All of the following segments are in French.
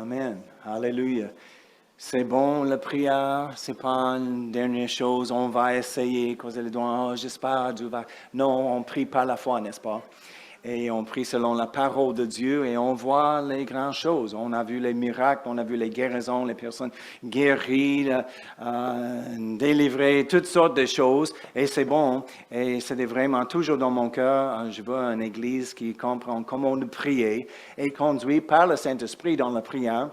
Amen. Alléluia. C'est bon, la prière, c'est pas une dernière chose. On va essayer, causer les doigts. Oh, j'espère, Dieu va. Non, on prie par la foi, n'est-ce pas? Et on prie selon la parole de Dieu et on voit les grandes choses. On a vu les miracles, on a vu les guérisons, les personnes guéries, délivrées, toutes sortes de choses. Et c'est bon. Et c'est vraiment toujours dans mon cœur. Je veux une église qui comprend comment nous prier et conduit par le Saint-Esprit dans la prière.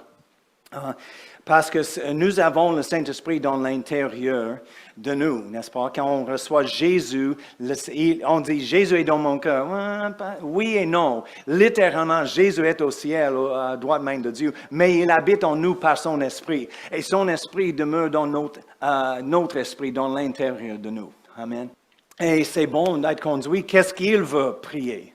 Parce que nous avons le Saint-Esprit dans l'intérieur de nous, n'est-ce pas? Quand on reçoit Jésus, on dit « Jésus est dans mon cœur ». Oui et non. Littéralement, Jésus est au ciel, à droite main de Dieu, mais il habite en nous par son Esprit. Et son Esprit demeure dans notre esprit, dans l'intérieur de nous. Amen. Et c'est bon d'être conduit. Qu'est-ce qu'il veut prier?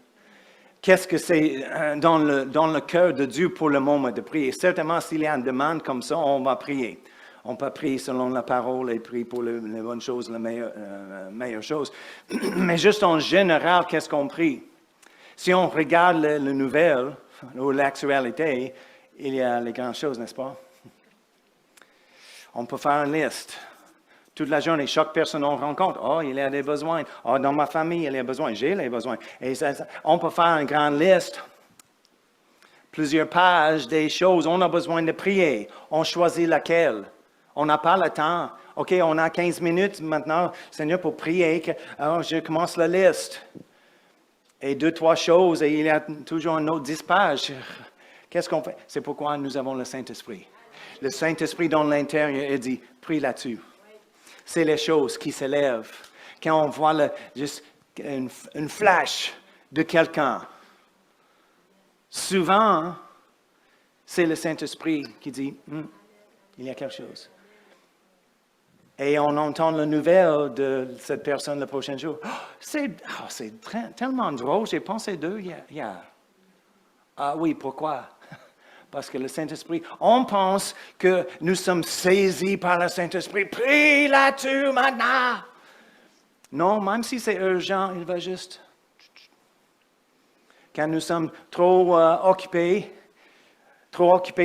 Qu'est-ce que c'est dans le cœur de Dieu pour le moment de prier? Certainement, s'il y a une demande comme ça, on va prier. On peut prier selon la parole et prier pour les bonnes choses, les meilleures choses. Mais juste en général, qu'est-ce qu'on prie? Si on regarde les nouvelles ou l'actualité, il y a les grandes choses, n'est-ce pas? On peut faire une liste. Toute la journée, chaque personne on rencontre, oh, il y a des besoins. Oh, dans ma famille, il y a des besoins. J'ai les besoins. Et on peut faire une grande liste, plusieurs pages des choses. On a besoin de prier. On choisit laquelle. On n'a pas le temps. OK, on a 15 minutes maintenant, Seigneur, pour prier. Alors, je commence la liste. Et 2, 3 choses, et il y a toujours un autre 10 pages. Qu'est-ce qu'on fait? C'est pourquoi nous avons le Saint-Esprit. Le Saint-Esprit dans l'intérieur, il dit, prie là-dessus. C'est les choses qui s'élèvent. Quand on voit juste une flash de quelqu'un, souvent, c'est le Saint-Esprit qui dit, il y a quelque chose. Et on entend la nouvelle de cette personne le prochain jour. Oh, c'est tellement drôle, j'ai pensé d'eux hier. Ah oui, pourquoi? Parce que le Saint-Esprit, on pense que nous sommes saisis par le Saint-Esprit. Prie là-dessus maintenant. Non, même si c'est urgent, il va juste. Quand nous sommes trop occupés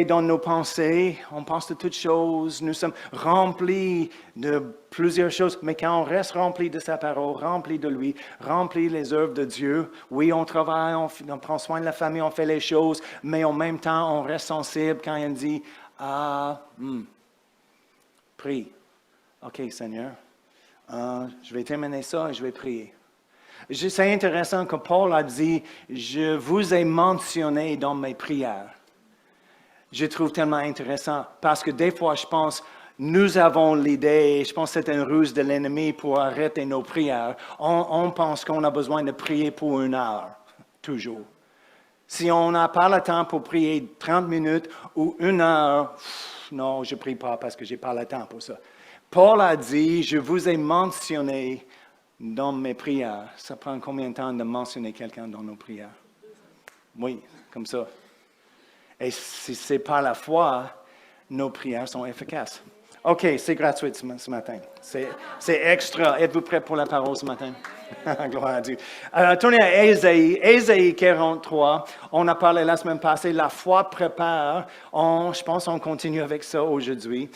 dans nos pensées, on pense de toutes choses, nous sommes remplis de plusieurs choses, mais quand on reste rempli de sa parole, rempli de lui, rempli les œuvres de Dieu, oui, on travaille, on prend soin de la famille, on fait les choses, mais en même temps, on reste sensible quand il dit, prie. OK, Seigneur, je vais terminer ça et je vais prier. C'est intéressant que Paul a dit, je vous ai mentionné dans mes prières. Je trouve tellement intéressant parce que des fois, je pense, nous avons l'idée, je pense que c'est une ruse de l'ennemi pour arrêter nos prières. On pense qu'on a besoin de prier pour 1 heure, toujours. Si on n'a pas le temps pour prier 30 minutes ou 1 heure, non, je ne prie pas parce que je n'ai pas le temps pour ça. Paul a dit, je vous ai mentionné dans mes prières. Ça prend combien de temps de mentionner quelqu'un dans nos prières? Oui, comme ça. Et si c'est par la foi, nos prières sont efficaces. OK, c'est gratuit ce matin. C'est extra. Êtes-vous prêts pour la parole ce matin? Gloire à Dieu. Tournez à Ésaïe 43. On a parlé la semaine passée, la foi prépare. Je pense qu'on continue avec ça aujourd'hui.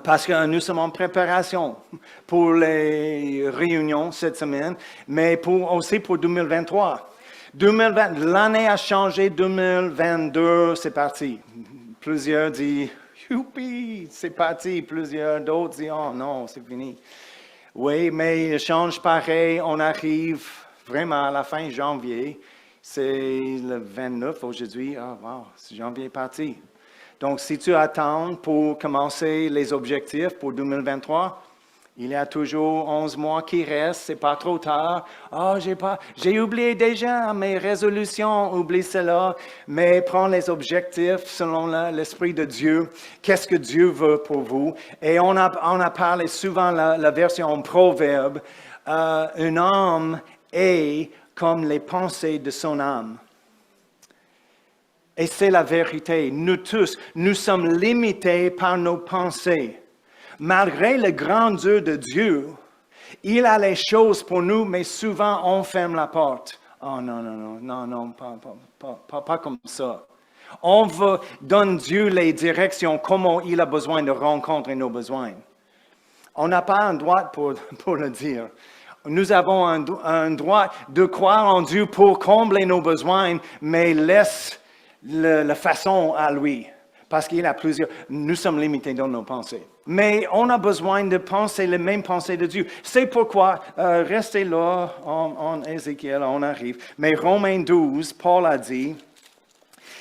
Parce que nous sommes en préparation pour les réunions cette semaine, mais aussi pour 2023. 2020, l'année a changé, 2022, c'est parti. Plusieurs disent, youpi, c'est parti. Plusieurs d'autres disent, oh non, c'est fini. Oui, mais il change pareil. On arrive vraiment à la fin janvier. C'est le 29 aujourd'hui. Ah, wow, c'est janvier parti. Donc, si tu attends pour commencer les objectifs pour 2023, il y a toujours 11 mois qui restent, c'est pas trop tard. Oh, j'ai oublié déjà mes résolutions, oublie cela. Mais prends les objectifs selon l'Esprit de Dieu. Qu'est-ce que Dieu veut pour vous? Et on a parlé souvent la version en proverbe. Un homme est comme les pensées de son âme. Et c'est la vérité. Nous tous, nous sommes limités par nos pensées. Malgré le grand Dieu de Dieu, il a les choses pour nous, mais souvent on ferme la porte. Oh non, pas comme ça. On veut donner Dieu les directions, comment il a besoin de rencontrer nos besoins. On n'a pas un droit pour le dire. Nous avons un droit de croire en Dieu pour combler nos besoins, mais laisse la façon à lui. Parce qu'il a plusieurs. Nous sommes limités dans nos pensées. Mais on a besoin de penser les mêmes pensées de Dieu. C'est pourquoi, restez là, en Ézéchiel, on arrive. Mais Romains 12, Paul a dit,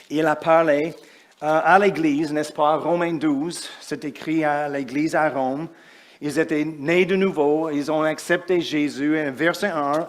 il a parlé à l'Église, n'est-ce pas? Romains 12, c'est écrit à l'Église à Rome. Ils étaient nés de nouveau, ils ont accepté Jésus. Verset 1,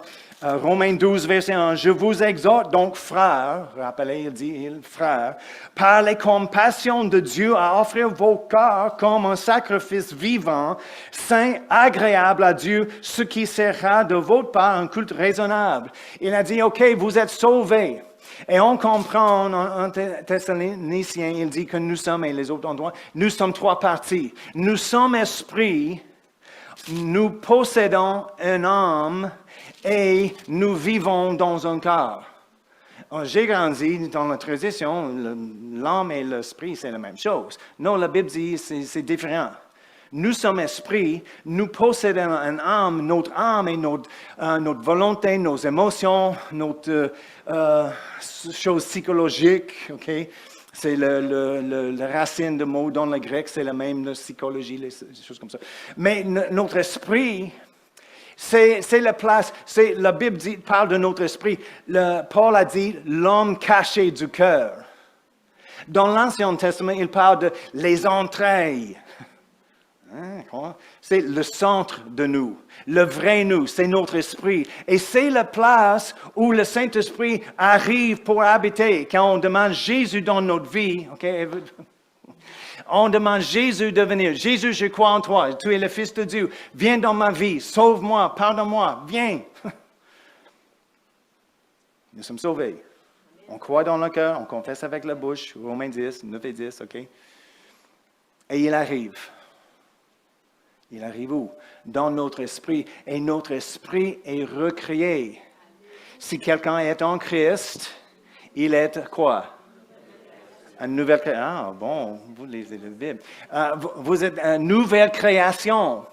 Romains 12, verset 1, « Je vous exhorte donc, frères, rappelez, il dit, frères, par les compassions de Dieu à offrir vos corps comme un sacrifice vivant, saint, agréable à Dieu, ce qui sera de votre part un culte raisonnable. » Il a dit, « OK, vous êtes sauvés. » Et on comprend en Thessaloniciens, il dit que nous sommes, et les autres endroits, nous sommes trois parties. Nous sommes esprit, nous possédons une âme et nous vivons dans un corps. J'ai grandi dans la tradition, l'âme et l'esprit, c'est la même chose. Non, la Bible dit c'est différent. Nous sommes esprit, nous possédons une âme, notre âme et notre volonté, nos émotions, notre chose psychologique, ok? C'est la racine de mots dans le grec, c'est la même, la psychologie, les choses comme ça. Mais notre esprit, c'est la place, la Bible parle de notre esprit. Paul a dit l'homme caché du cœur. Dans l'Ancien Testament, il parle de les entrailles. C'est le centre de nous, le vrai nous, c'est notre esprit. Et c'est la place où le Saint-Esprit arrive pour habiter. Quand on demande Jésus dans notre vie, okay, on demande Jésus de venir. Jésus, je crois en toi, tu es le Fils de Dieu. Viens dans ma vie, sauve-moi, pardonne-moi, viens. Nous sommes sauvés. On croit dans le cœur, on confesse avec la bouche, Romains 10, 9 et 10, ok? Et il arrive. Il arrive où? Dans notre esprit. Et notre esprit est recréé. Si quelqu'un est en Christ, il est quoi? Une nouvelle création. Ah, bon, vous lisez la Bible. Vous êtes une nouvelle création.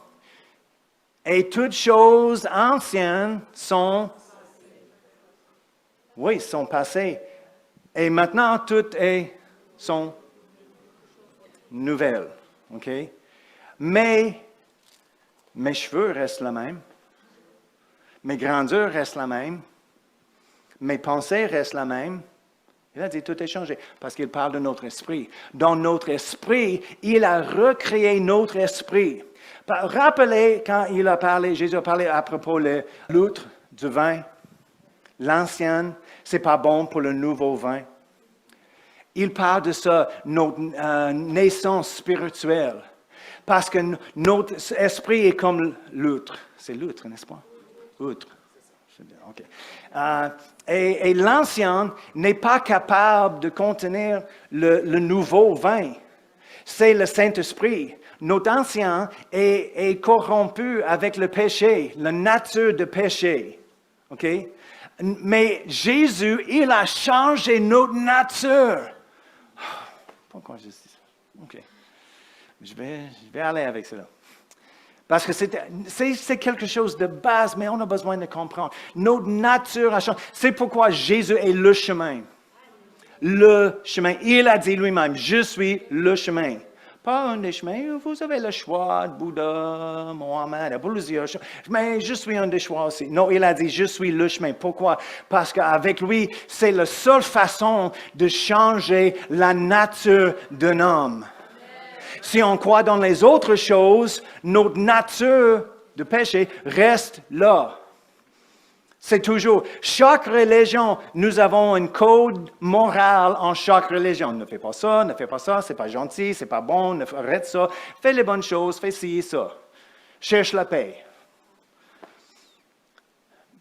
Et toutes choses anciennes sont passées. Et maintenant, toutes sont nouvelles. OK? Mais mes cheveux restent les mêmes. Mes grandeurs restent les mêmes. Mes pensées restent les mêmes. Il a dit tout est changé parce qu'il parle de notre esprit. Dans notre esprit, il a recréé notre esprit. Rappelez quand il a parlé, Jésus a parlé à propos de l'outre, du vin. L'ancien, c'est pas bon pour le nouveau vin. Il parle de ça, notre naissance spirituelle. Parce que notre esprit est comme l'outre. C'est l'outre, n'est-ce pas? Outre. OK. Et l'ancien n'est pas capable de contenir le nouveau vin. C'est le Saint-Esprit. Notre ancien est corrompu avec le péché, la nature de péché. OK? Mais Jésus, il a changé notre nature. Pourquoi je dis ça? OK. Je vais aller avec cela. Parce que c'est quelque chose de base, mais on a besoin de comprendre. Notre nature a changé. C'est pourquoi Jésus est le chemin. Le chemin. Il a dit lui-même, je suis le chemin. Pas un des chemins, vous avez le choix, Bouddha, Mohammed, plusieurs choix. Mais je suis un des choix aussi. Non, il a dit, je suis le chemin. Pourquoi? Parce qu'avec lui, c'est la seule façon de changer la nature d'un homme. Si on croit dans les autres choses, notre nature de péché reste là. C'est toujours, chaque religion, nous avons un code moral en chaque religion. Ne fais pas ça, c'est pas gentil, c'est pas bon, arrête ça, fais les bonnes choses, fais ci et ça. Cherche la paix.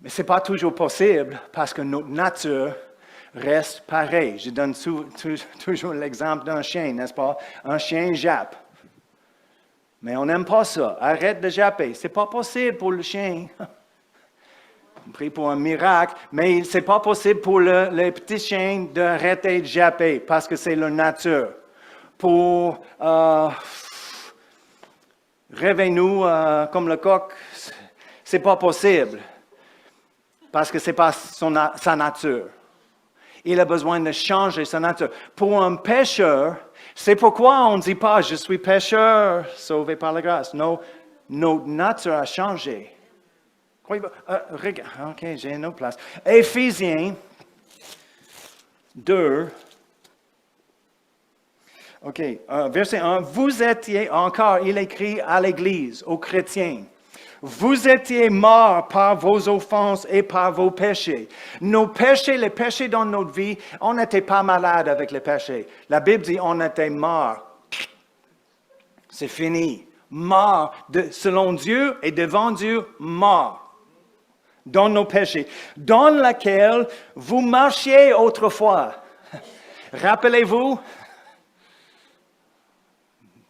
Mais ce n'est pas toujours possible parce que notre nature reste pareille. Je donne toujours l'exemple d'un chien, n'est-ce pas? Un chien jappe. Mais on n'aime pas ça. Arrête de japper. Ce n'est pas possible pour le chien. On prie pour un miracle, mais ce n'est pas possible pour les petits chiens d'arrêter de japper parce que c'est leur nature. Pour réveiller-nous comme le coq, c'est pas possible parce que c'est pas sa nature. Il a besoin de changer sa nature. Pour un pécheur, c'est pourquoi on ne dit pas « Je suis pécheur, sauvé par la grâce ». Non, notre nature a changé. Regarde, OK, j'ai une autre place. Éphésiens 2. OK, verset 1. Vous étiez, encore, il écrit à l'Église, aux chrétiens. Vous étiez morts par vos offenses et par vos péchés. Nos péchés, les péchés dans notre vie, on n'était pas malade avec les péchés. La Bible dit on était morts. C'est fini. Morts selon Dieu et devant Dieu, morts. Dans nos péchés, dans laquelle vous marchiez autrefois. Rappelez-vous?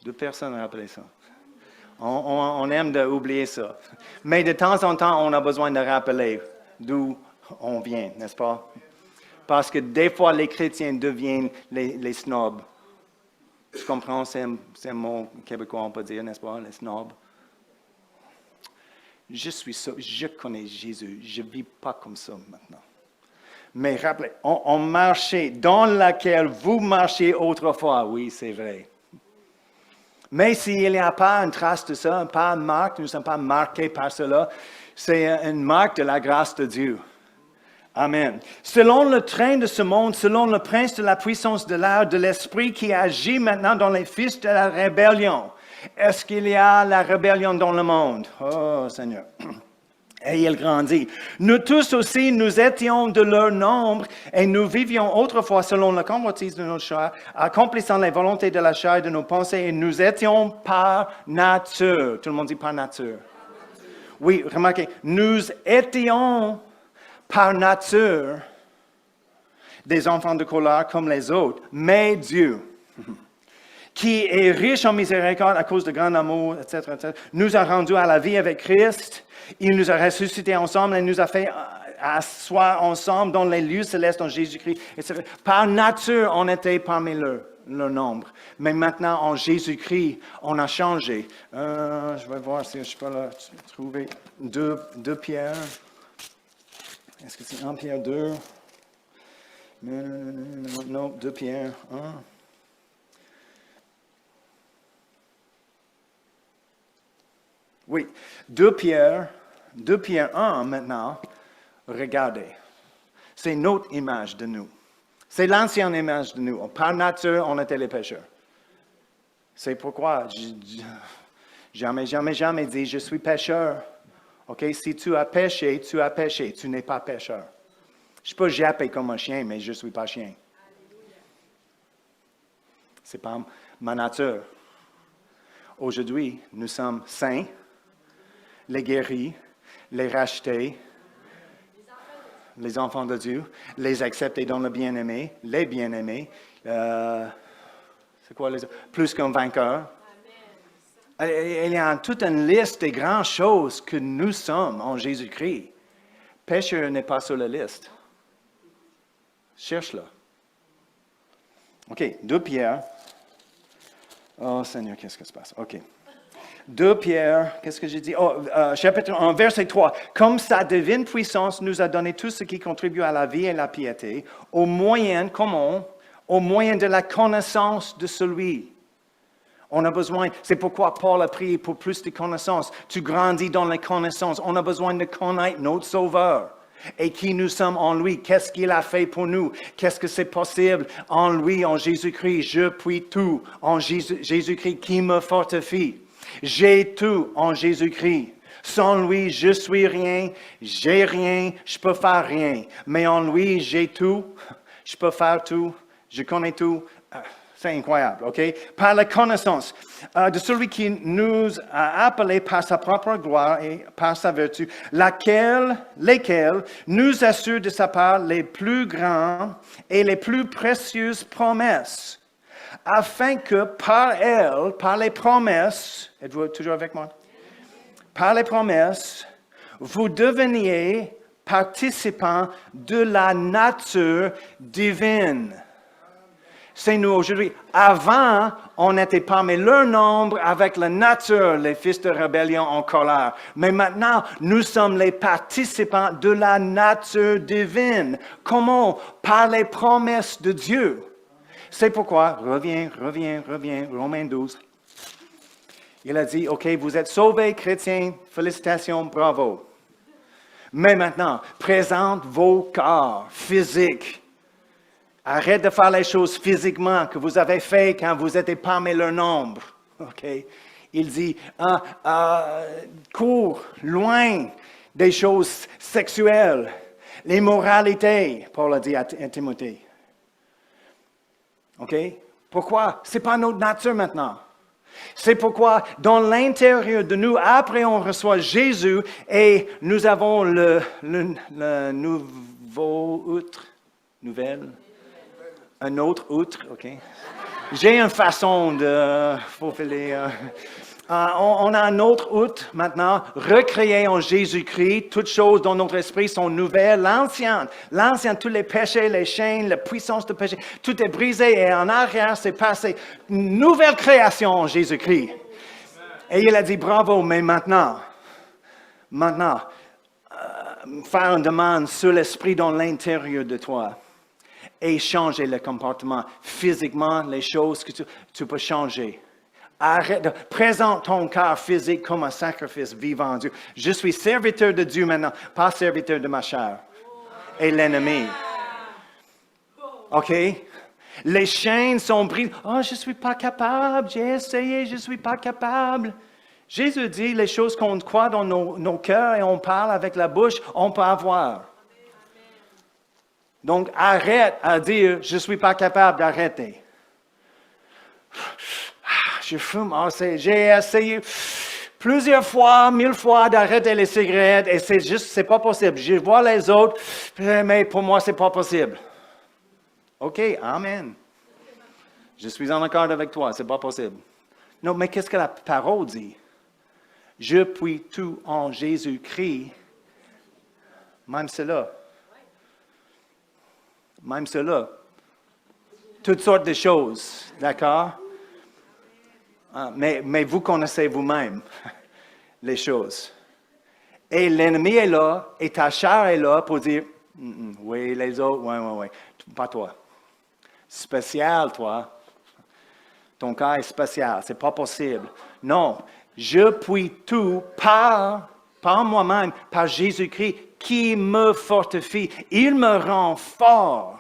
2 personnes rappellent ça. On aime d'oublier ça. Mais de temps en temps, on a besoin de rappeler d'où on vient, n'est-ce pas? Parce que des fois, les chrétiens deviennent les snobs. Tu comprends? C'est un mot québécois, on peut dire, n'est-ce pas? Les snobs. Je connais Jésus. Je ne vis pas comme ça maintenant. Mais rappelez, on marchait dans laquelle vous marchiez autrefois. Oui, c'est vrai. Mais s'il n'y a pas une trace de ça, pas une marque, nous ne sommes pas marqués par cela, c'est une marque de la grâce de Dieu. Amen. Selon le train de ce monde, selon le prince de la puissance de l'air, de l'esprit qui agit maintenant dans les fils de la rébellion. Est-ce qu'il y a la rébellion dans le monde? Oh Seigneur. Et il grandit. Nous tous aussi, nous étions de leur nombre et nous vivions autrefois selon la convoitise de notre chair, accomplissant les volontés de la chair et de nos pensées, et nous étions par nature. Tout le monde dit par nature. Oui, remarquez, nous étions par nature des enfants de colère comme les autres, mais Dieu, qui est riche en miséricorde à cause de grand amour, etc., nous a rendus à la vie avec Christ. Il nous a ressuscités ensemble et nous a fait asseoir ensemble dans les lieux célestes en Jésus-Christ, etc. Par nature, on était parmi leur nombre. Mais maintenant, en Jésus-Christ, on a changé. Je vais voir si je peux le trouver. 2 Pierre. Est-ce que c'est 1 Pierre 2? Non, 2 Pierre 1. Oui, 2 Pierre 1 maintenant, regardez. C'est notre image de nous. C'est l'ancienne image de nous. Par nature, on était les pécheurs. C'est pourquoi jamais dit je suis pécheur. OK, si tu as péché, tu as péché. Tu n'es pas pécheur. Je peux japper comme un chien, mais je ne suis pas chien. Ce n'est pas ma nature. Aujourd'hui, nous sommes saints, les guéris, les rachetés, les enfants de Dieu, les acceptés dans le bien-aimé, les bien-aimés. C'est quoi les autres? Plus qu'un vainqueur. Il y a toute une liste des grandes choses que nous sommes en Jésus-Christ. Pécheur n'est pas sur la liste. Cherche-le. OK, 2 Pierre. Oh Seigneur, qu'est-ce qui se passe? OK. 2 Pierre, qu'est-ce que j'ai dit? Chapitre 1, verset 3. Comme sa divine puissance nous a donné tout ce qui contribue à la vie et la piété, au moyen, comment? Au moyen de la connaissance de celui. On a besoin, c'est pourquoi Paul a prié pour plus de connaissances. Tu grandis dans les connaissances. On a besoin de connaître notre Sauveur. Et qui nous sommes en lui. Qu'est-ce qu'il a fait pour nous? Qu'est-ce que c'est possible en lui, en Jésus-Christ? Je puis tout en Jésus-Christ qui me fortifie. J'ai tout en Jésus-Christ. Sans lui, je suis rien, j'ai rien, je peux faire rien. Mais en lui, j'ai tout, je peux faire tout, je connais tout. C'est incroyable, OK? Par la connaissance de celui qui nous a appelés par sa propre gloire et par sa vertu, lesquelles nous assurent de sa part les plus grands et les plus précieuses promesses, afin que par elles, par les promesses, êtes-vous toujours avec moi? Par les promesses, vous deveniez participants de la nature divine. C'est nous aujourd'hui. Avant, on était parmi leur nombre avec la nature, les fils de rébellion en colère. Mais maintenant, nous sommes les participants de la nature divine. Comment? Par les promesses de Dieu. C'est pourquoi, reviens, Romains 12. Il a dit, OK, vous êtes sauvés, chrétiens, félicitations, bravo. Mais maintenant, présente vos corps physiques. Arrête de faire les choses physiquement que vous avez fait quand vous étiez parmi leur nombre. OK? Il dit, cours loin des choses sexuelles, l'immoralité, Paul a dit à Timothée. OK? Pourquoi? Ce n'est pas notre nature maintenant. C'est pourquoi, dans l'intérieur de nous, après on reçoit Jésus et nous avons le nouveau outre, nouvelle. Un autre outre, OK. J'ai une façon de faufiler. On a un autre outre maintenant, recréé en Jésus-Christ. Toutes choses dans notre esprit sont nouvelles. L'ancien, tous les péchés, les chaînes, la puissance du péché, tout est brisé et en arrière, c'est passé. Nouvelle création en Jésus-Christ. Et il a dit, bravo, mais maintenant, faire une demande sur l'esprit dans l'intérieur de toi. Et changer le comportement. Physiquement, les choses que tu peux changer. Arrête, présente ton corps physique comme un sacrifice vivant à Dieu. Je suis serviteur de Dieu maintenant, pas serviteur de ma chair et l'ennemi. OK? Les chaînes sont brisées. Oh, je ne suis pas capable, j'ai essayé, je ne suis pas capable. Jésus dit les choses qu'on croit dans nos cœurs et on parle avec la bouche, on peut avoir. Donc, arrête à dire, je ne suis pas capable d'arrêter. Je fume, j'ai essayé plusieurs fois, 1000 fois d'arrêter les cigarettes et c'est pas possible. Je vois les autres, mais pour moi, c'est pas possible. OK, amen. Je suis en accord avec toi, c'est pas possible. Non, mais qu'est-ce que la parole dit? Je puis tout en Jésus-Christ, même cela. Même cela. Toutes sortes de choses, d'accord? Mais vous connaissez vous-même les choses. Et l'ennemi est là, et ta chair est là pour dire, oui, les autres, oui, pas toi. Spécial, toi. Ton cas est spécial, c'est pas possible. Non, je puis tout par moi-même, par Jésus-Christ, qui me fortifie. Il me rend fort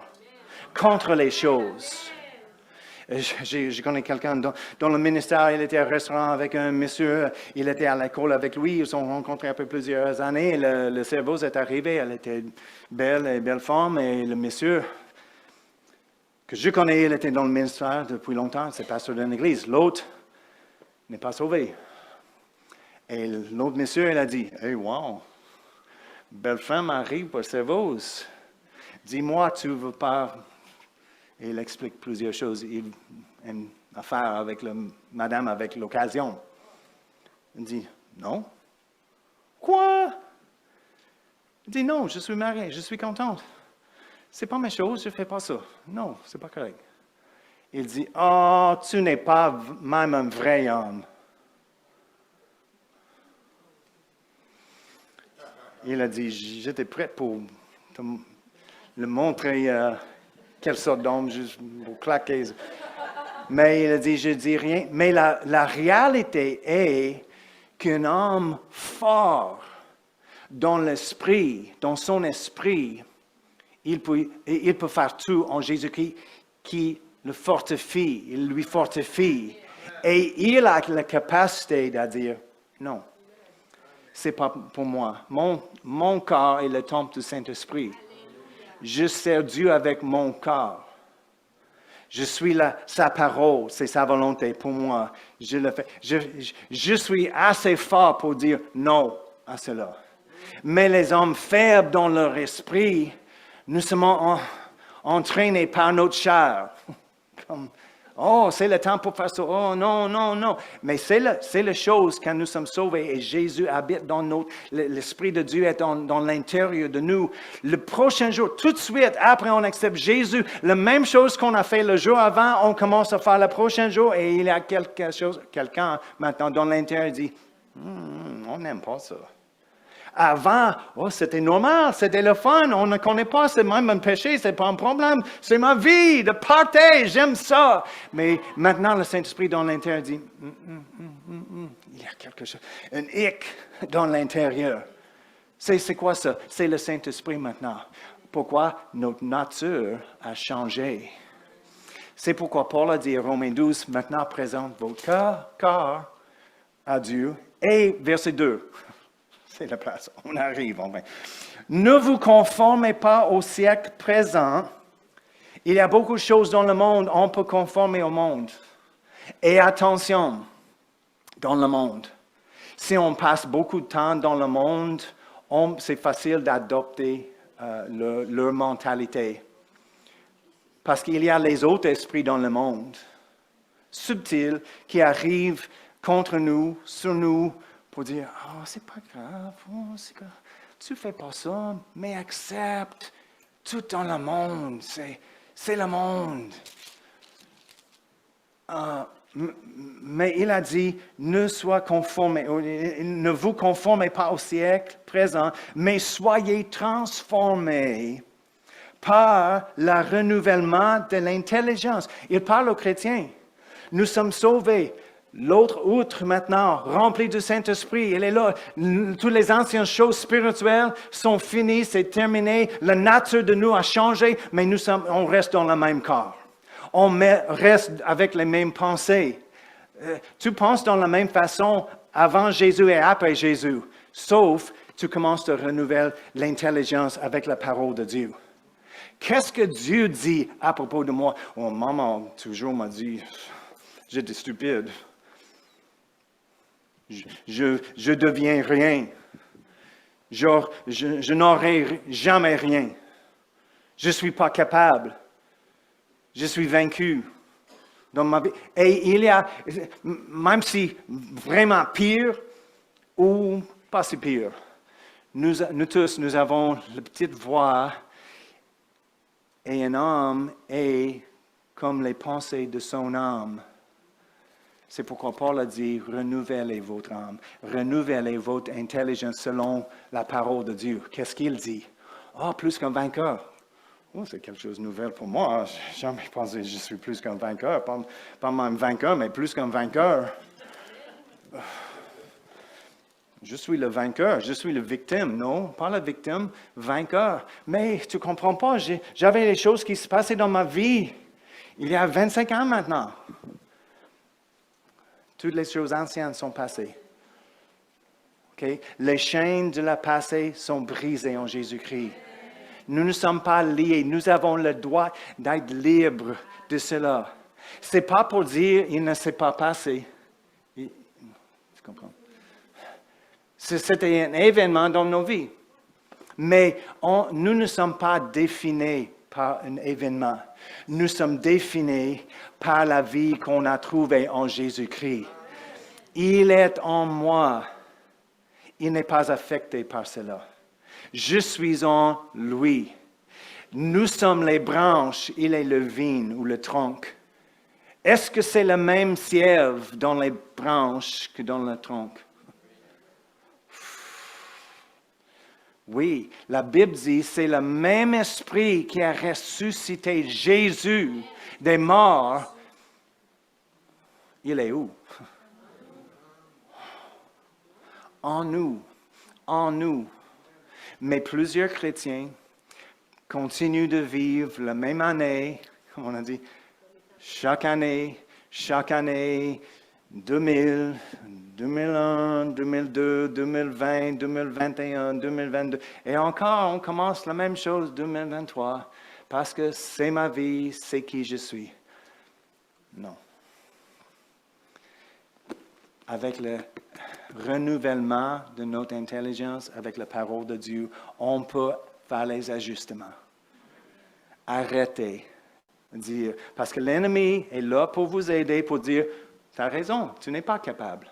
contre les choses. Je connais quelqu'un dans le ministère, il était au restaurant avec un monsieur, il était à l'école avec lui, ils se sont rencontrés après plusieurs années, le serveuse est arrivé, elle était belle femme, et le monsieur que je connais, il était dans le ministère depuis longtemps, c'est pasteur d'une église. L'autre n'est pas sauvé. Et l'autre monsieur, il a dit, « Hey, wow! Belle femme arrive pour serveuse. Dis-moi, tu veux pas... » Et il explique plusieurs choses. Il a une affaire avec madame avec l'occasion. Il dit, non. Quoi? Il dit, non, je suis marié, je suis contente. C'est pas mes choses, je ne fais pas ça. Non, c'est pas correct. Il dit, oh, tu n'es pas même un vrai homme. Il a dit, j'étais prêt pour te le montrer quelle sorte d'homme, juste pour claquer. Mais il a dit, je ne dis rien. Mais la réalité est qu'un homme fort dans l'esprit, dans son esprit, il peut faire tout en Jésus-Christ qui le fortifie, il lui fortifie. Et il a la capacité de dire, non. C'est pas pour moi. Mon corps est le temple du Saint-Esprit. Je sers Dieu avec mon corps. Je suis sa parole, c'est sa volonté pour moi. Je le fais. Je suis assez fort pour dire non à cela. Mais les hommes faibles dans leur esprit, nous sommes entraînés par notre chair. Comme Oh, c'est le temps pour faire ça. Oh, non, non, non. Mais c'est la chose quand nous sommes sauvés et Jésus habite dans l'Esprit de Dieu est dans l'intérieur de nous. Le prochain jour, tout de suite, après on accepte Jésus, la même chose qu'on a fait le jour avant, on commence à faire le prochain jour et il y a quelqu'un maintenant dans l'intérieur qui dit, on n'aime pas ça. Avant, oh, c'était normal, c'était le fun, on ne connaît pas, c'est même un péché, c'est pas un problème, c'est ma vie de partage, j'aime ça. Mais maintenant, le Saint-Esprit dans l'intérieur dit, il y a quelque chose, un hic dans l'intérieur. C'est quoi ça? C'est le Saint-Esprit maintenant. Pourquoi? Notre nature a changé. C'est pourquoi Paul a dit à Romains 12, maintenant présente votre corps à Dieu. Et verset 2. C'est la place, on arrive. Ne vous conformez pas au siècle présent. Il y a beaucoup de choses dans le monde, on peut conformer au monde. Et attention, dans le monde, si on passe beaucoup de temps dans le monde, c'est facile d'adopter leur mentalité. Parce qu'il y a les autres esprits dans le monde, subtils, qui arrivent contre nous, sur nous, pour dire, « Oh, c'est pas grave, tu fais pas ça, mais accepte, tout dans le monde, c'est le monde. » Mais il a dit, ne vous conformez pas au siècle présent, mais soyez transformés par le renouvellement de l'intelligence. Il parle aux chrétiens. Nous sommes sauvés. L'autre outre maintenant, rempli du Saint-Esprit, il est là. Toutes les anciennes choses spirituelles sont finies, c'est terminé. La nature de nous a changé, mais on reste dans le même corps. On reste avec les mêmes pensées. Tu penses dans la même façon avant Jésus et après Jésus, sauf tu commences à renouveler l'intelligence avec la parole de Dieu. Qu'est-ce que Dieu dit à propos de moi? Oh, maman toujours m'a dit, j'étais stupide. Je deviens rien. Je n'aurai jamais rien. Je ne suis pas capable. Je suis vaincu dans ma vie. Et il y a, même si vraiment pire ou pas si pire, nous tous, nous avons la petite voix et un homme est comme les pensées de son âme. C'est pourquoi Paul a dit, renouvelez votre âme, renouvelez votre intelligence selon la parole de Dieu. Qu'est-ce qu'il dit? Ah, plus qu'un vainqueur. Oh, c'est quelque chose de nouvel pour moi. Je n'ai jamais pensé que je suis plus qu'un vainqueur. Pas même vainqueur, mais plus qu'un vainqueur. Je suis le vainqueur, je suis le victime, non? Pas la victime, vainqueur. Mais tu ne comprends pas, j'avais des choses qui se passaient dans ma vie il y a 25 ans maintenant. Toutes les choses anciennes sont passées. Okay? Les chaînes de la passé sont brisées en Jésus-Christ. Nous ne sommes pas liés. Nous avons le droit d'être libres de cela. Ce n'est pas pour dire il ne s'est pas passé. Tu comprends? C'était un événement dans nos vies. Mais nous ne sommes pas définis par un événement. Nous sommes définis par la vie qu'on a trouvée en Jésus-Christ. Il est en moi. Il n'est pas affecté par cela. Je suis en lui. Nous sommes les branches, il est le vigne ou le tronc. Est-ce que c'est le même siège dans les branches que dans le tronc? Oui, la Bible dit c'est le même esprit qui a ressuscité Jésus des morts. Il est où? En nous, en nous. Mais plusieurs chrétiens continuent de vivre la même année, comme on a dit, chaque année, 2000, 2001, 2002, 2020, 2021, 2022. Et encore, on commence la même chose 2023, parce que c'est ma vie, c'est qui je suis. Non. Avec le renouvellement de notre intelligence, avec la parole de Dieu, on peut faire les ajustements. Arrêtez Dire, parce que l'ennemi est là pour vous aider, pour dire, tu as raison, tu n'es pas capable.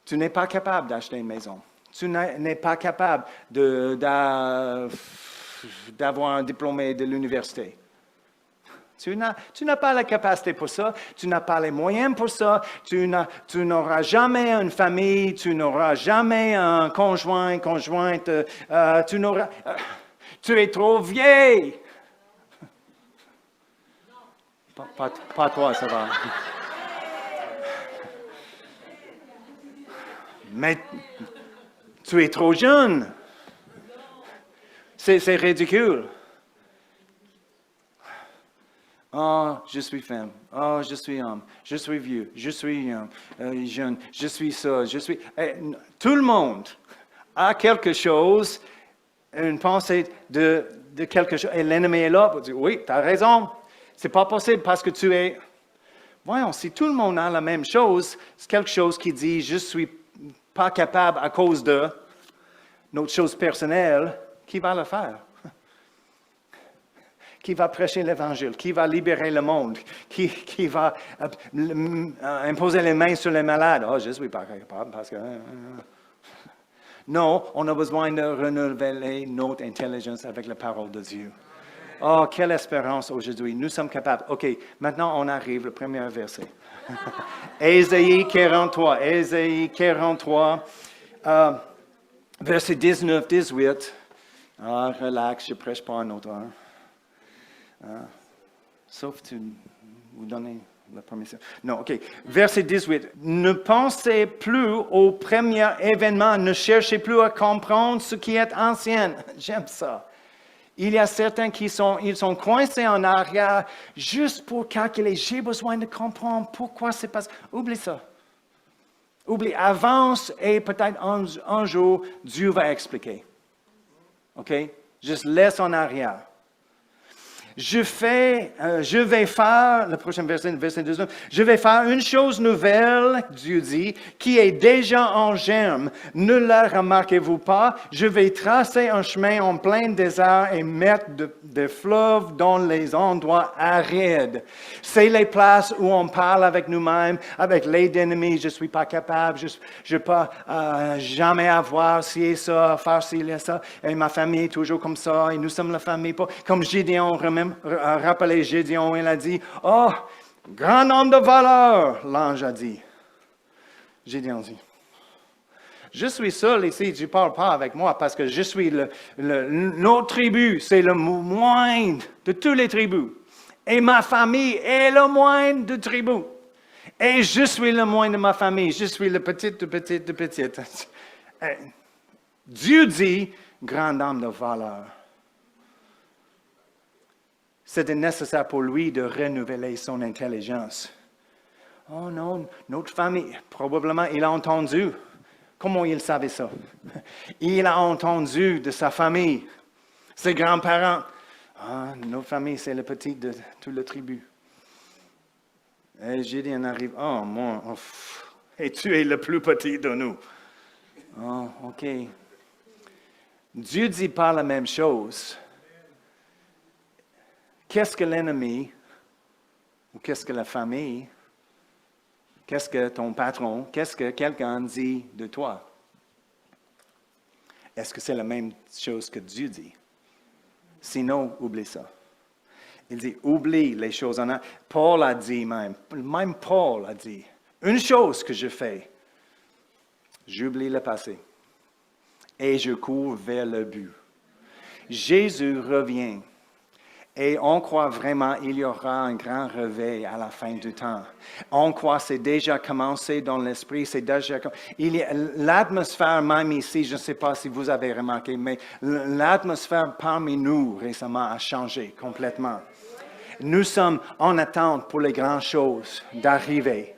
Tu n'es pas capable d'acheter une maison. Tu n'es pas capable d'avoir un diplômé de l'université. Tu n'as pas la capacité pour ça, tu n'as pas les moyens pour ça, tu n'auras jamais une famille, tu n'auras jamais un conjointe, tu es trop vieille. Pas toi, ça va. Mais tu es trop jeune. C'est ridicule. Oh, je suis femme. Oh, je suis homme. Je suis vieux. Je suis jeune. Je suis ça. Tout le monde a quelque chose, une pensée de quelque chose. Et l'ennemi est là pour dire, oui, tu as raison. C'est pas possible parce que tu es... Voyons, si tout le monde a la même chose, c'est quelque chose qui dit, je suis pas capable à cause de notre chose personnelle, qui va le faire? Qui va prêcher l'Évangile? Qui va libérer le monde? Qui va imposer les mains sur les malades? Oh, je ne suis pas capable parce que... Non, on a besoin de renouveler notre intelligence avec la parole de Dieu. Oh, quelle espérance aujourd'hui. Nous sommes capables. OK, maintenant on arrive au premier verset. Ésaïe 43. Ésaïe 43, verset 19-18. Ah, relax, je ne prêche pas un autre. Sauf tu vous donnez la permission. Non, OK. Verset 18. Ne pensez plus au premier événement. Ne cherchez plus à comprendre ce qui est ancien. J'aime ça. Il y a certains qui sont coincés en arrière juste pour calculer. J'ai besoin de comprendre pourquoi c'est passé. Oublie ça. Oublie, avance et peut-être un jour, Dieu va expliquer. OK? Juste laisse en arrière. Je vais faire, le prochain verset 19, je vais faire une chose nouvelle, Dieu dit, qui est déjà en germe. Ne la remarquez-vous pas? Je vais tracer un chemin en plein désert et mettre des fleuves dans les endroits arides. C'est les places où on parle avec nous-mêmes, avec l'aide d'ennemis. Je ne suis pas capable, je ne peux jamais avoir ci et ça, faire ci et ça. Et ma famille est toujours comme ça, et nous sommes la famille. Comme Gédéon, rappelez Gédéon, il a dit, « Oh, grand homme de valeur », l'ange a dit. Gédéon dit, « Je suis seul ici, tu ne parles pas avec moi parce que je suis notre tribu, c'est le moindre de toutes les tribus. Et ma famille est le moindre de tribus. Et je suis le moindre de ma famille, je suis le petit de petite de petite. » Dieu dit, « Grand homme de valeur ». C'était nécessaire pour lui de renouveler son intelligence. Oh non, notre famille, probablement il a entendu. Comment il savait ça? Il a entendu de sa famille, ses grands-parents. Ah, notre famille, c'est le petit de toute la tribu. Et Gédéon arrive, oh moi, et tu es le plus petit de nous. Oh, OK. Dieu ne dit pas la même chose. Qu'est-ce que l'ennemi, ou qu'est-ce que la famille, qu'est-ce que ton patron, qu'est-ce que quelqu'un dit de toi? Est-ce que c'est la même chose que Dieu dit? Sinon, oublie ça. Il dit, oublie les choses en a. Paul a dit même Paul a dit, une chose que je fais, j'oublie le passé et je cours vers le but. Jésus revient. Et on croit vraiment qu'il y aura un grand réveil à la fin du temps. On croit que c'est déjà commencé dans l'esprit, c'est déjà... L'atmosphère même ici, je ne sais pas si vous avez remarqué, mais l'atmosphère parmi nous récemment a changé complètement. Nous sommes en attente pour les grandes choses d'arriver.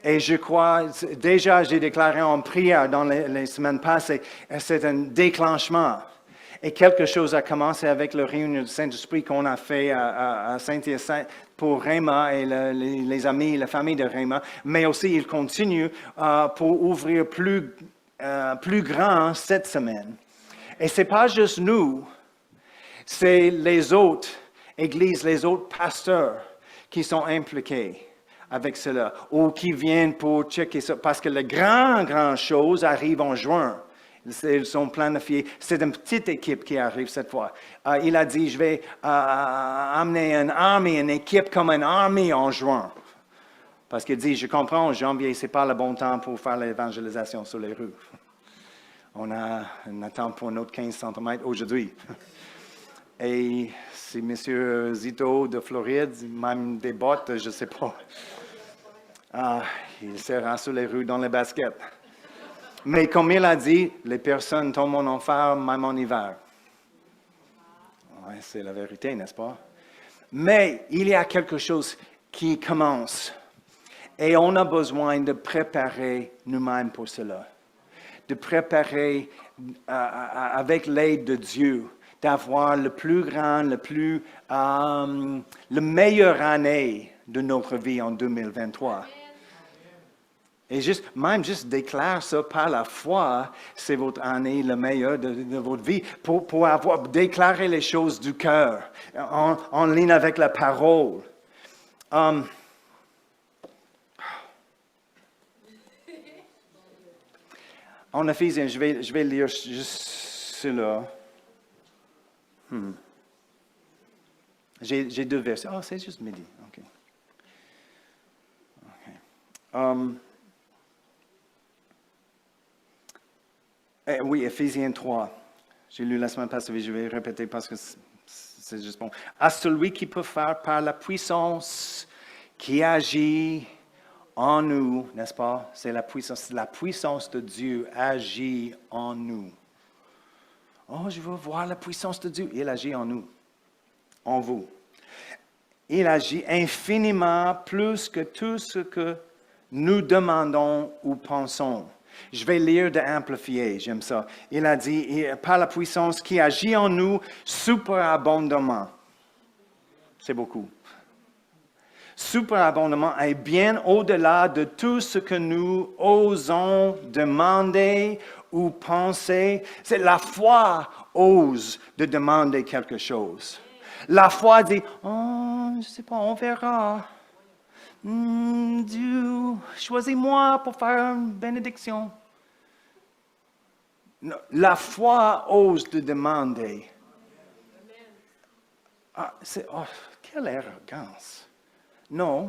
Et je crois, déjà j'ai déclaré en prière dans les semaines passées, c'est un déclenchement. Et quelque chose a commencé avec la réunion du Saint-Esprit qu'on a fait à Saint-Hyacinthe pour Réma et les amis, la famille de Réma. Mais aussi, il continue pour ouvrir plus grand cette semaine. Et ce n'est pas juste nous, c'est les autres. Église, les autres pasteurs qui sont impliqués avec cela ou qui viennent pour checker ça. Parce que les grandes choses arrivent en juin. Ils sont planifiés. C'est une petite équipe qui arrive cette fois. Il a dit, je vais amener une équipe comme une armée en juin. Parce qu'il dit, je comprends, en janvier, ce n'est pas le bon temps pour faire l'évangélisation sur les rues. On attend pour notre 15 cm aujourd'hui. Et c'est M. Zito de Floride, même des bottes, je ne sais pas. Il sera sur les rues dans les baskets. Mais comme il a dit, les personnes tombent en enfer même en hiver. Ouais, c'est la vérité, n'est-ce pas? Mais il y a quelque chose qui commence. Et on a besoin de préparer nous-mêmes pour cela. De préparer avec l'aide de Dieu, d'avoir le plus grand, le meilleure année de notre vie en 2023. Et juste déclare ça par la foi, c'est votre année le meilleur de votre vie, pour avoir déclaré les choses du cœur, en ligne avec la parole. En Éphésiens, je vais lire juste cela. J'ai 2 versets. C'est juste midi. Oui, Éphésiens 3. J'ai lu la semaine passée, je vais répéter parce que c'est juste bon. À celui qui peut faire par la puissance qui agit en nous, n'est-ce pas? C'est la puissance de Dieu agit en nous. Oh, je veux voir la puissance de Dieu. Il agit en nous, en vous. Il agit infiniment plus que tout ce que nous demandons ou pensons. Je vais lire de Amplifié, j'aime ça. Il a dit, par la puissance qui agit en nous superabondamment. C'est beaucoup. Superabondamment et bien au-delà de tout ce que nous osons demander ou penser. C'est la foi ose de demander quelque chose. La foi dit, oh, je ne sais pas, on verra. Dieu, choisis-moi pour faire une bénédiction. La foi ose de demander. Quelle arrogance. Non,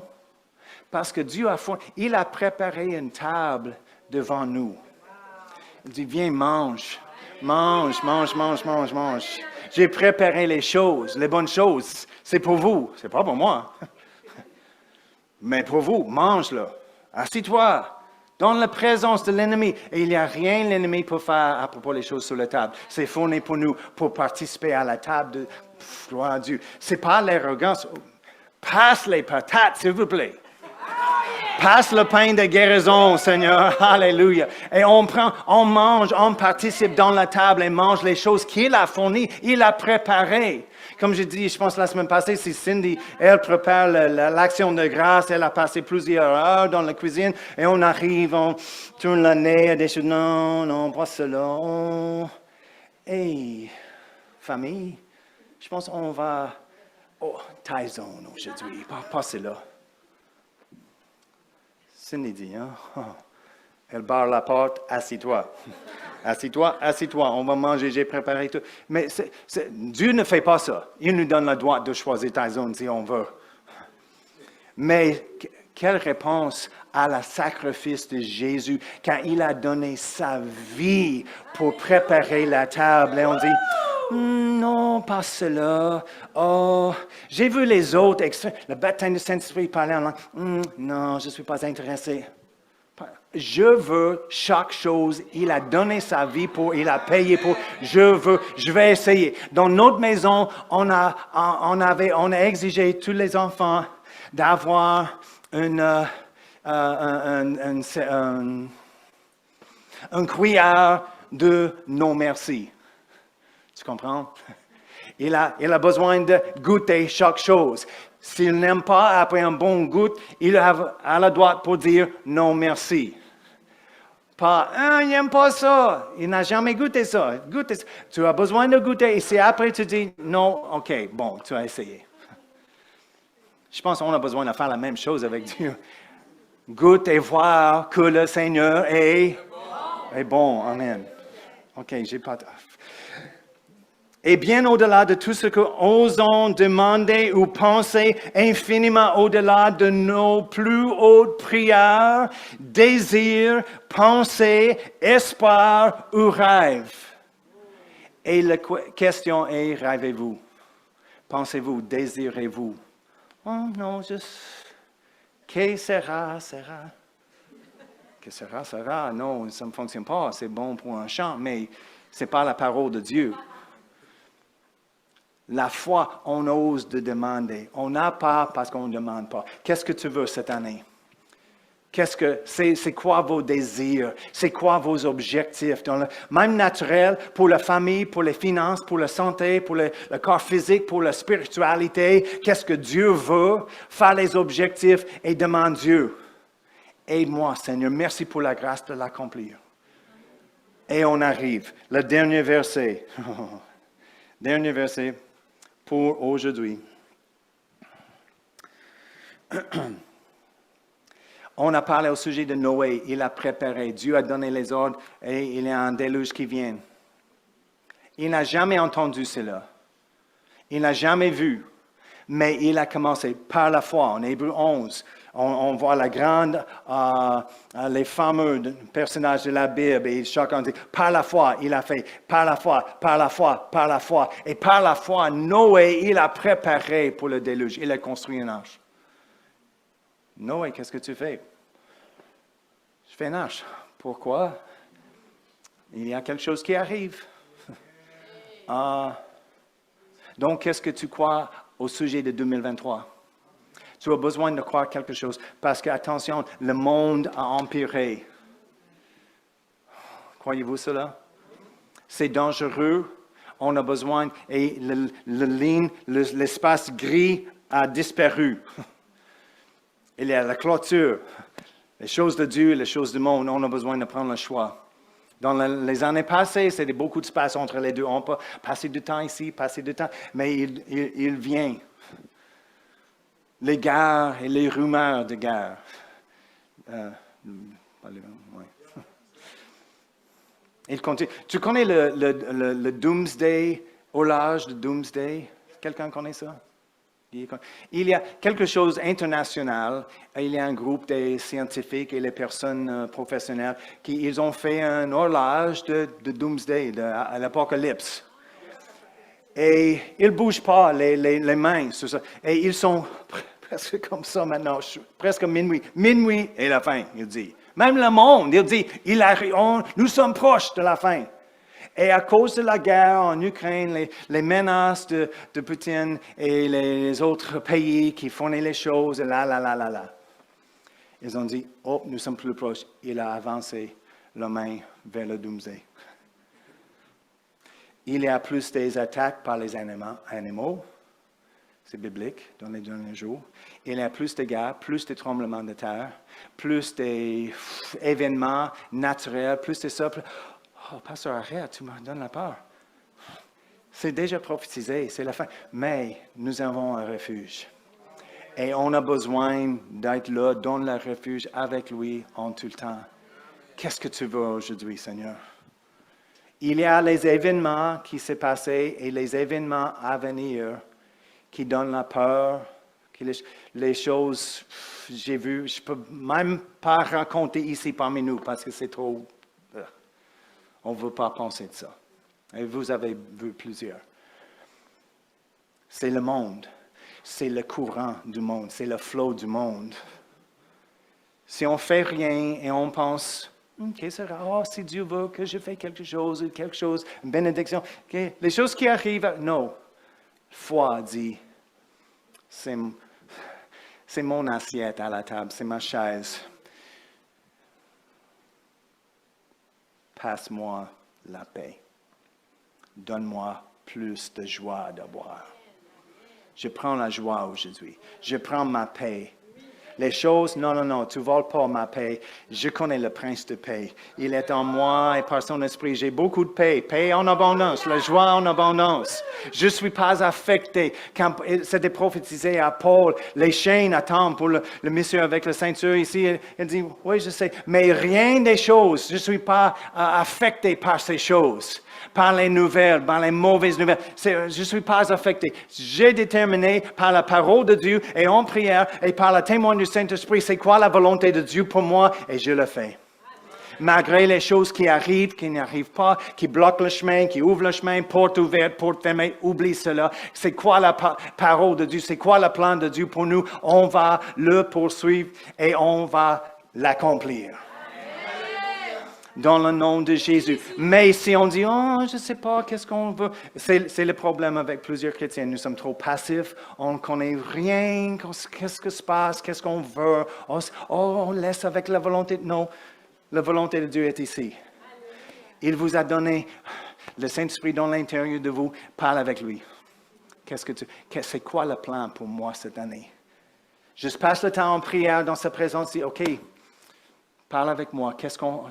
parce que Dieu il a préparé une table devant nous. Il dit, viens, mange. Mange. J'ai préparé les choses, les bonnes choses. C'est pour vous, c'est pas pour moi. Mais pour vous, mange-le. Assis-toi dans la présence de l'ennemi. Et il n'y a rien que l'ennemi peut faire à propos des choses sur la table. C'est fourni pour nous, pour participer à la table de gloire à Dieu. Ce n'est pas l'arrogance. Passe les patates, s'il vous plaît. Passe le pain de guérison, Seigneur. Alléluia. Et on mange, on participe dans la table et mange les choses qu'il a fournies, il a préparées. Comme je dis, je pense la semaine passée, c'est Cindy, elle prépare l'action de grâce, elle a passé plusieurs heures dans la cuisine et on arrive, on tourne le nez à des choses, non, pas cela. Hey, famille, je pense qu'on va, Tyson aujourd'hui, pas cela. Cindy dit, elle barre la porte, assis-toi. Assis-toi, on va manger, j'ai préparé tout. Mais Dieu ne fait pas ça. Il nous donne le droit de choisir ta zone si on veut. Mais quelle réponse à la sacrifice de Jésus quand il a donné sa vie pour préparer la table. Et on dit, non, pas cela. Oh, j'ai vu les autres extraits. Le baptême du Saint-Esprit parler en langue. Non, je ne suis pas intéressé. Je veux chaque chose. Il a donné sa vie pour, il a payé pour. Je vais essayer. Dans notre maison, on a exigé tous les enfants d'avoir un cuillère de non merci. Tu comprends? Il a besoin de goûter chaque chose. S'il n'aime pas, après un bon goût, il a le droit pour dire non merci. Pas, il n'aime pas ça. Il n'a jamais goûté ça. Tu as besoin de goûter. Et si après tu dis non, ok, bon, tu as essayé. Je pense qu'on a besoin de faire la même chose avec Dieu. Goûte et voir que le Seigneur est bon. Amen. OK, j'ai pas... Et bien au-delà de tout ce que osons demander ou penser, infiniment au-delà de nos plus hautes prières, désirs, pensées, espoirs ou rêves. Et la question est, rêvez-vous? Pensez-vous? Désirez-vous? Oh non, juste... Que sera, sera. Que sera, sera. Non, ça ne fonctionne pas. C'est bon pour un chant, mais ce n'est pas la parole de Dieu. La foi, on ose de demander. On n'a pas parce qu'on ne demande pas. Qu'est-ce que tu veux cette année? C'est quoi vos désirs? C'est quoi vos objectifs? Même naturel, pour la famille, pour les finances, pour la santé, pour le corps physique, pour la spiritualité. Qu'est-ce que Dieu veut? Faire les objectifs et demande Dieu. Aide-moi, Seigneur. Merci pour la grâce de l'accomplir. Et on arrive. Le dernier verset. Dernier verset pour aujourd'hui. On a parlé au sujet de Noé. Il a préparé. Dieu a donné les ordres et il y a un déluge qui vient. Il n'a jamais entendu cela. Il n'a jamais vu. Mais il a commencé par la foi. En Hébreux 11, on voit la grande, les fameux personnages de la Bible. Et chacun dit, par la foi, il a fait. Par la foi, par la foi, par la foi. Et par la foi, Noé, il a préparé pour le déluge. Il a construit un arche. Noé, qu'est-ce que tu fais? Je fais une arche. Pourquoi? Il y a quelque chose qui arrive. Donc, qu'est-ce que tu crois au sujet de 2023? Tu as besoin de croire quelque chose parce que, attention, le monde a empiré. Croyez-vous cela? C'est dangereux. On a besoin, et l'espace gris a disparu. Il y a la clôture. Les choses de Dieu et les choses du monde, on a besoin de prendre le choix. Dans les années passées, c'était beaucoup d'espace entre les deux. On peut passer du temps ici, passer du temps, mais il vient. Les guerres et les rumeurs de guerre. Il continue. Tu connais le Doomsday, horloge de Doomsday? Quelqu'un connaît ça? Il y a quelque chose d'international. Il y a un groupe des scientifiques et les personnes professionnelles ils ont fait un horloge de Doomsday, de l'Apocalypse. Et ils ne bougent pas les mains. Et ils sont presque comme ça maintenant, presque minuit. Minuit et la fin, il dit. Même le monde, il dit, nous sommes proches de la fin. Et à cause de la guerre en Ukraine, les menaces de Poutine et les autres pays qui font les choses, ils ont dit, oh, nous sommes plus proches. Il a avancé la main vers le Doomsday. Il y a plus des attaques par les animaux. C'est biblique dans les derniers jours. Il y a plus de guerres, plus de tremblements de terre, plus d'événements naturels, plus de ça. Oh, pasteur, arrête, tu me donnes la peur. C'est déjà prophétisé, c'est la fin. Mais nous avons un refuge. Et on a besoin d'être là, dans le refuge, avec lui, en tout le temps. Qu'est-ce que tu veux aujourd'hui, Seigneur? Il y a les événements qui s'est passés et les événements à venir qui donnent la peur, les choses, j'ai vu, je ne peux même pas raconter ici parmi nous parce que c'est trop... On ne veut pas penser de ça. Et vous avez vu plusieurs. C'est le monde. C'est le courant du monde. C'est le flot du monde. Si on ne fait rien et on pense, qu'est-ce que sera? Oh, si Dieu veut que je fasse quelque chose, une bénédiction. Okay. Les choses qui arrivent, non. Foi dit, c'est mon assiette à la table, c'est ma chaise. Passe-moi la paix. Donne-moi plus de joie de boire. Je prends la joie aujourd'hui. Je prends ma paix. les choses. Non, non, non, tu ne voles pas ma paix. Je connais le prince de paix. Il est en moi et par son esprit, j'ai beaucoup de paix. Paix en abondance, la joie en abondance. Je ne suis pas affecté. Quand c'était prophétisé à Paul, les chaînes attendent pour le monsieur avec la ceinture ici. Il dit, oui, je sais, mais rien des choses. Je ne suis pas affecté par ces choses. Par les nouvelles, par les mauvaises nouvelles. Je ne suis pas affecté. J'ai déterminé par la parole de Dieu et en prière et par le témoin du Saint-Esprit, c'est quoi la volonté de Dieu pour moi et je le fais. Malgré les choses qui arrivent, qui n'arrivent pas, qui bloquent le chemin, qui ouvrent le chemin, porte ouverte, porte fermée, oublie cela. C'est quoi la parole de Dieu? C'est quoi le plan de Dieu pour nous? On va le poursuivre et on va l'accomplir. Dans le nom de Jésus. Mais si on dit, oh, je ne sais pas, qu'est-ce qu'on veut, c'est le problème avec plusieurs chrétiens. Nous sommes trop passifs, on ne connaît rien, qu'est-ce qui se passe, qu'est-ce qu'on veut, on laisse avec la volonté. Non, la volonté de Dieu est ici. Il vous a donné le Saint-Esprit dans l'intérieur de vous, parle avec lui. C'est quoi le plan pour moi cette année? Je passe le temps en prière dans sa présence, dis, OK, parle avec moi.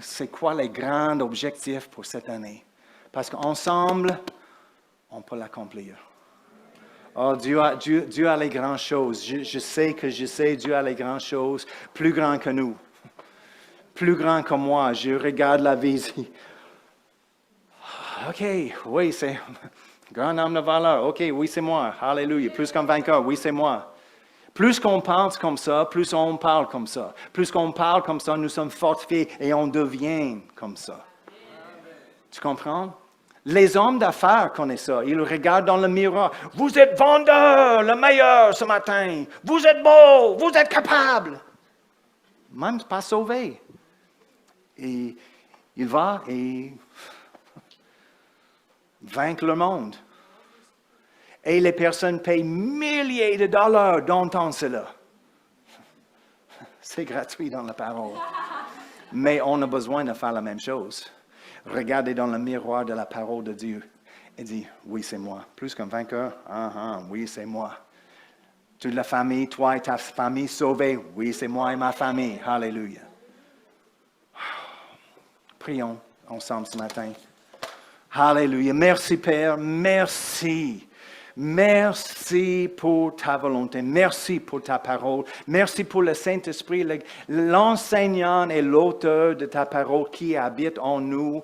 C'est quoi les grands objectifs pour cette année? Parce qu'ensemble, on peut l'accomplir. Oh, Dieu a les grandes choses. Je sais, Dieu a les grandes choses, plus grands que nous. Plus grand que moi. Je regarde la vie ici. OK, oui, c'est grand homme de valeur. OK, oui, c'est moi. Alléluia. Plus qu'un vainqueur, oui, c'est moi. Plus qu'on pense comme ça, plus on parle comme ça. Plus qu'on parle comme ça, nous sommes fortifiés et on devient comme ça. Tu comprends? Les hommes d'affaires connaissent ça. Ils regardent dans le miroir. Vous êtes vendeur, le meilleur ce matin. Vous êtes beau, vous êtes capable. Même pas sauvé. Et il va et vaincre le monde. Et les personnes payent milliers de dollars d'entendre cela. C'est gratuit dans la parole. Mais on a besoin de faire la même chose. Regardez dans le miroir de la parole de Dieu et dit, oui, c'est moi. Plus qu'un vainqueur, oui, c'est moi. Toute la famille, toi et ta famille sauvés, oui, c'est moi et ma famille. Alléluia. Prions ensemble ce matin. Alléluia. Merci Père, merci. Merci pour ta volonté. Merci pour ta parole. Merci pour le Saint-Esprit, l'enseignant et l'auteur de ta parole qui habite en nous.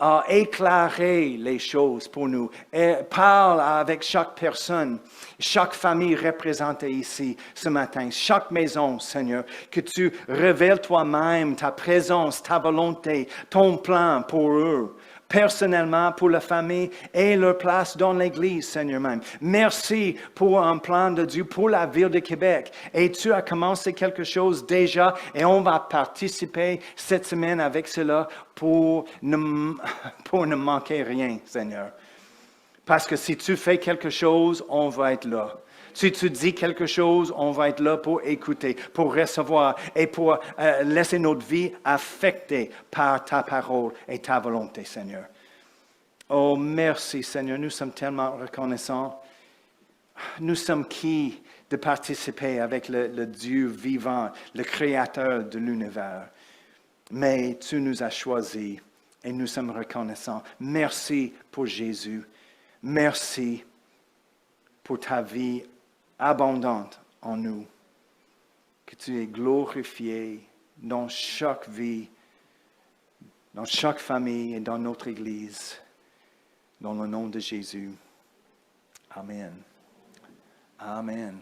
A éclairé les choses pour nous. Et parle avec chaque personne, chaque famille représentée ici ce matin, chaque maison, Seigneur, que tu révèles toi-même ta présence, ta volonté, ton plan pour eux. Personnellement, pour la famille et leur place dans l'Église, Seigneur même. Merci pour un plan de Dieu pour la ville de Québec. Et tu as commencé quelque chose déjà et on va participer cette semaine avec cela pour ne manquer rien, Seigneur. Parce que si tu fais quelque chose, on va être là. Si tu dis quelque chose, on va être là pour écouter, pour recevoir et pour laisser notre vie affectée par ta parole et ta volonté, Seigneur. Oh, merci, Seigneur. Nous sommes tellement reconnaissants. Nous sommes qui de participer avec le Dieu vivant, le Créateur de l'univers. Mais tu nous as choisis et nous sommes reconnaissants. Merci pour Jésus. Merci pour ta vie abondante en nous, que tu es glorifié dans chaque vie, dans chaque famille et dans notre Église, dans le nom de Jésus. Amen. Amen.